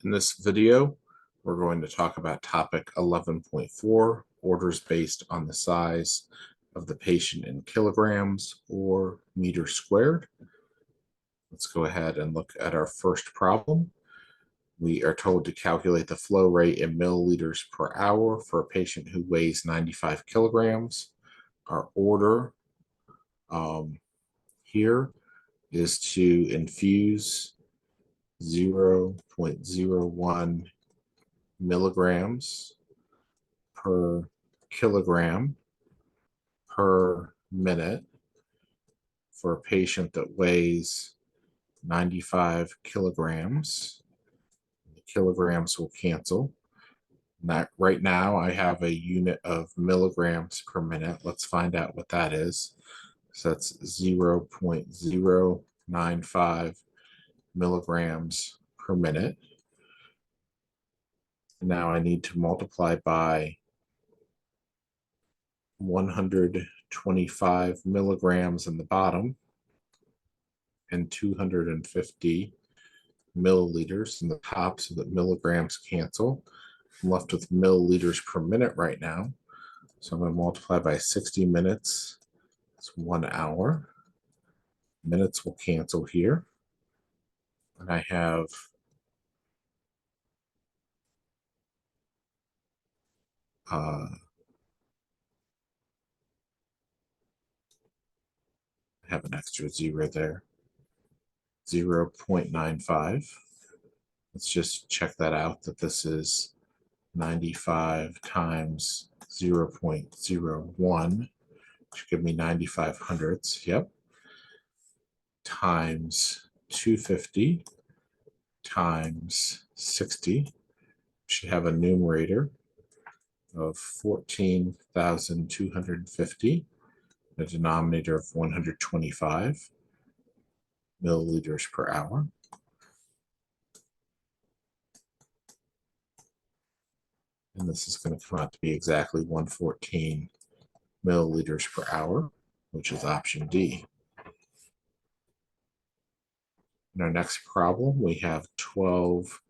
In this video, we're going to talk about topic 11.4, orders based on the size of the patient in kilograms or meters squared. Let's go ahead and look at our first problem. We are told to calculate the flow rate in milliliters per hour for a patient who weighs 95 kilograms. Our order here is to infuse 0.01 milligrams per kilogram per minute for a patient that weighs 95 kilograms. The kilograms will cancel. Right now, I have a unit of milligrams per minute. Let's find out what that is. So that's 0.095 milligrams per minute. Now I need to multiply by 125 milligrams in the bottom and 250 milliliters in the top so that milligrams cancel. I'm left with milliliters per minute right now. So I'm going to multiply by 60 minutes. It's 1 hour. Minutes will cancel here. And I have an extra zero there. 0.95. Let's just check that out, that this is 95 times 0.01, which give me 95 hundredths, yep, times 250 times 60. Should have a numerator of 14,250, a denominator of 125 milliliters per hour. And this is going to come out to be exactly 114 milliliters per hour, which is option D. In our next problem, we have 12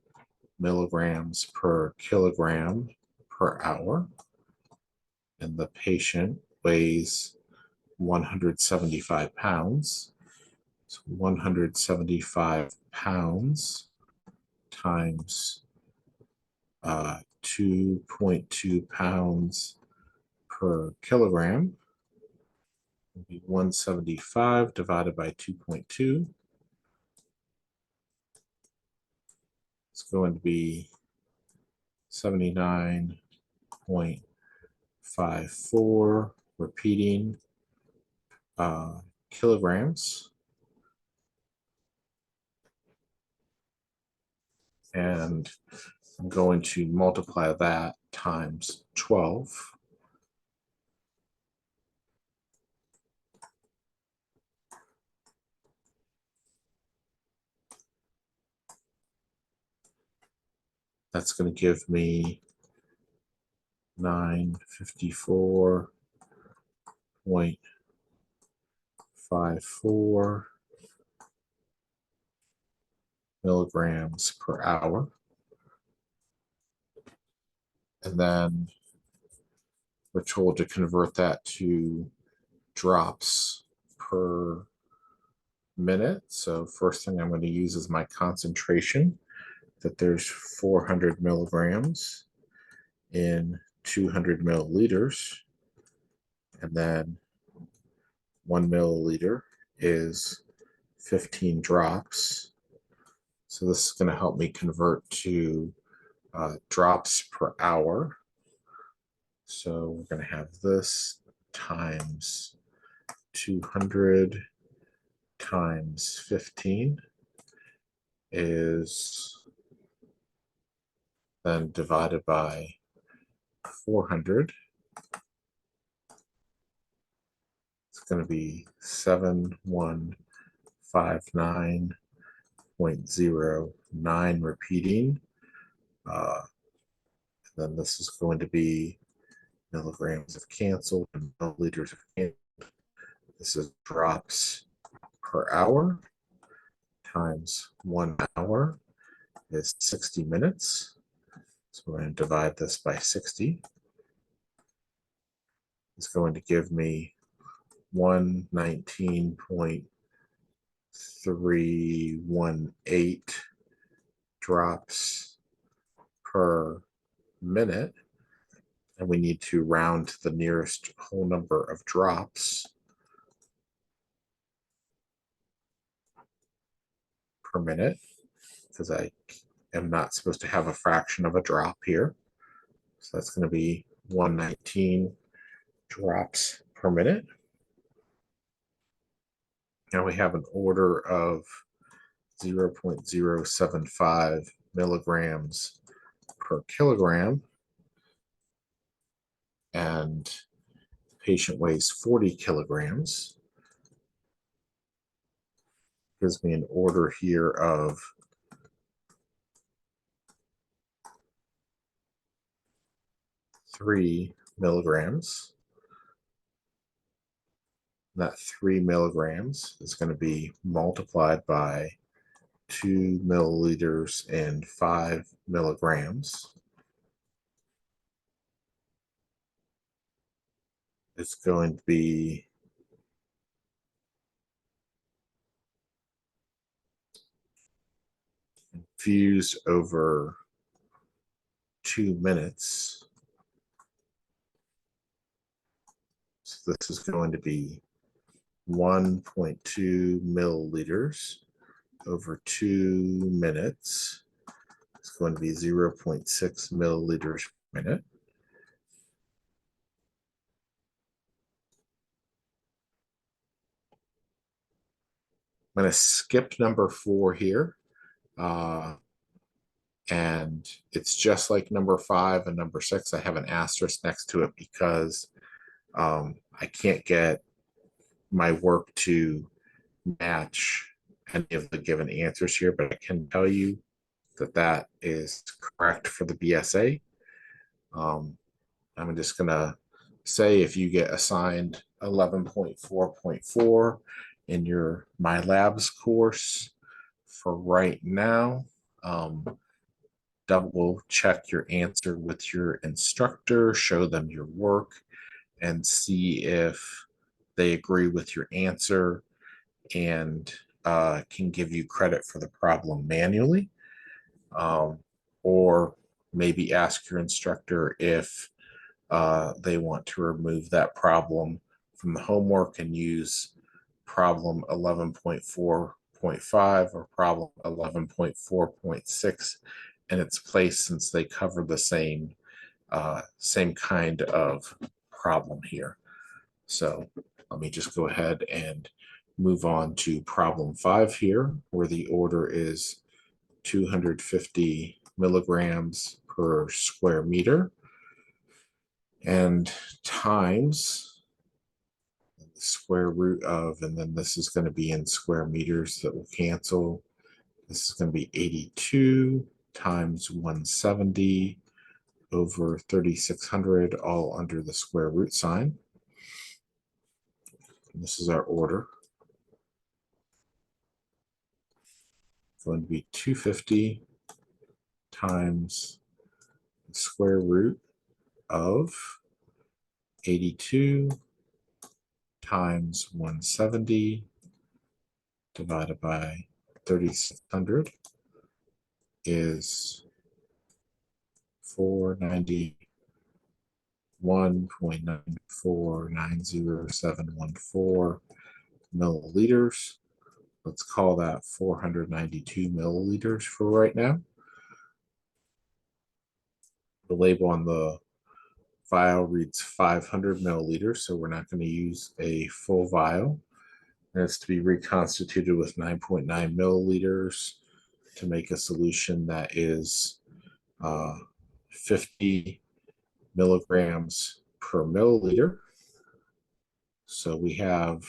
milligrams per kilogram per hour, and the patient weighs 175 pounds. So 175 pounds times 2.2 pounds per kilogram will be 175 divided by 2.2. It's going to be 79.54, repeating kilograms. And I'm going to multiply that times 12. That's going to give me 954.54 milligrams per hour. And then we're told to convert that to drops per minute. So first thing I'm going to use is my concentration, that there's 400 milligrams in 200 milliliters. And then 1 milliliter is 15 drops. So this is going to help me convert to drops per hour. So we're going to have this times 200 times 15 is then divided by 400. It's going to be 7159.09 repeating. Then this is going to be milligrams of canceled and milliliters of canceled. This is drops per hour times 1 hour is 60 minutes. So we're going to divide this by 60. It's going to give me 119.318 drops per minute. And we need to round to the nearest whole number of drops per minute, because I am not supposed to have a fraction of a drop here. So that's going to be 119 drops per minute. Now we have an order of 0.075 milligrams per kilogram, and the patient weighs 40 kilograms. Gives me an order here of 3 milligrams. That 3 milligrams is going to be multiplied by 2 milliliters and 5 milligrams. It's going to be infused over 2 minutes. So this is going to be 1.2 milliliters over 2 minutes. It's going to be 0.6 milliliters per minute. I'm going to skip number 4 here. And it's just like number 5 and number 6. I have an asterisk next to it because I can't get my work to match any of the given answers here, but I can tell you that that is correct for the BSA. I'm just going to say if you get assigned 11.4.4 in your My Labs course for right now, double check your answer with your instructor, show them your work, and see if they agree with your answer and can give you credit for the problem manually. Or maybe ask your instructor if they want to remove that problem from the homework and use problem 11.4.5 or problem 11.4.6 in its place, since they cover the same kind of problem here. So let me just go ahead and move on to problem 5 here, where the order is 250 milligrams per square meter and times the square root of, and then this is going to be in square meters that will cancel. This is going to be 82 times 170 over 3,600, all under the square root sign. And this is our order. It's going to be 250 times the square root of 82 times 170 divided by 3,600 is 491.94900714 milliliters. Let's call that 492 milliliters for right now. The label on the vial reads 500 milliliters, so we're not going to use a full vial. And it's to be reconstituted with 9.9 milliliters to make a solution that is 50 milligrams per milliliter. So we have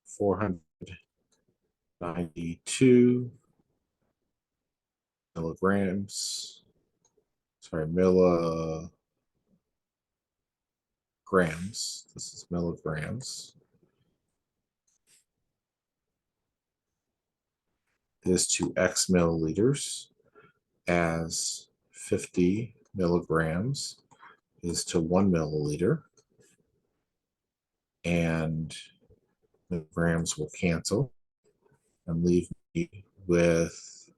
492 milligrams, milligrams. This is milligrams. is to X milliliters, as 50 milligrams is to 1 milliliter, and milligrams will cancel and leave me with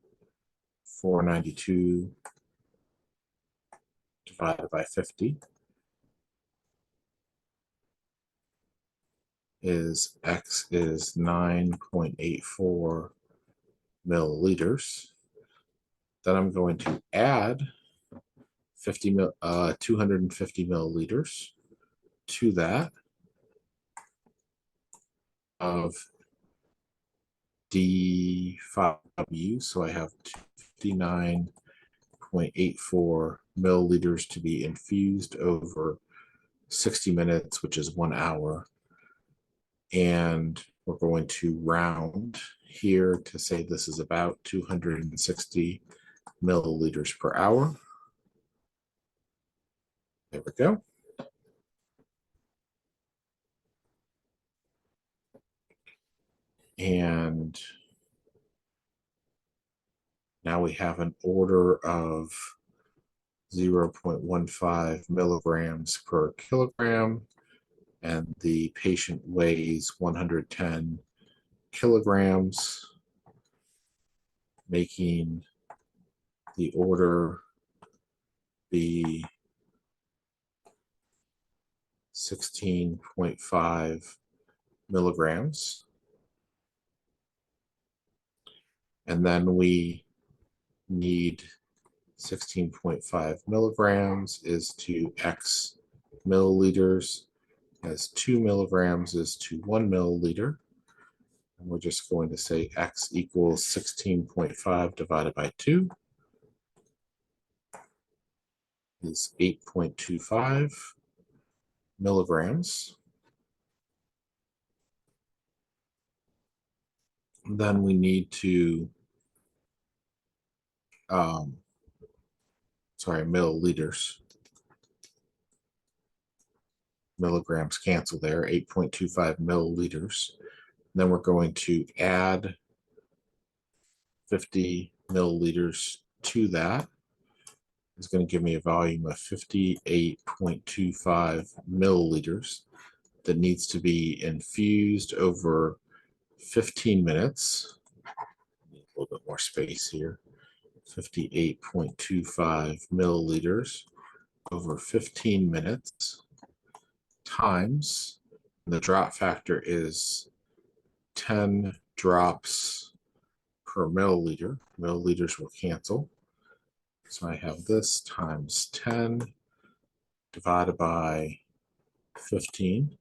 492 divided by 50 is X is 9.84 milliliters. Then I'm going to add 250 milliliters to that of D5W. So I have 59.84 milliliters to be infused over 60 minutes, which is 1 hour. And we're going to round here to say this is about 260 milliliters per hour. There we go. And now we have an order of 0.15 milligrams per kilogram, and the patient weighs 110 kilograms, making the order be 16.5 milligrams. And then we need 16.5 milligrams is to X milliliters, as 2 milligrams is to 1 milliliter. And we're just going to say X equals 16.5 divided by 2 is 8.25 milligrams. Then we need to, milliliters. Milligrams cancel there, 8.25 milliliters. Then we're going to add 50 milliliters to that. It's going to give me a volume of 58.25 milliliters that needs to be infused over 15 minutes. Need a little bit more space here. 58.25 milliliters over 15 minutes times, the drop factor is 10 drops per milliliter. Milliliters will cancel. So I have this times 10 divided by 15.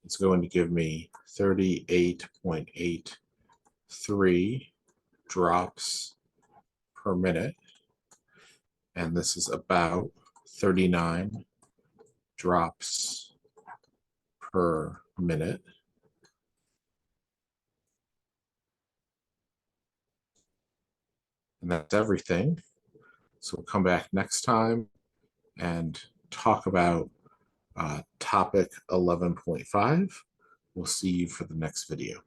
It's going to give me 38.83 drops per minute. And this is about 39 drops per minute. And that's everything. So we'll come back next time and talk about topic 11.5. We'll see you for the next video.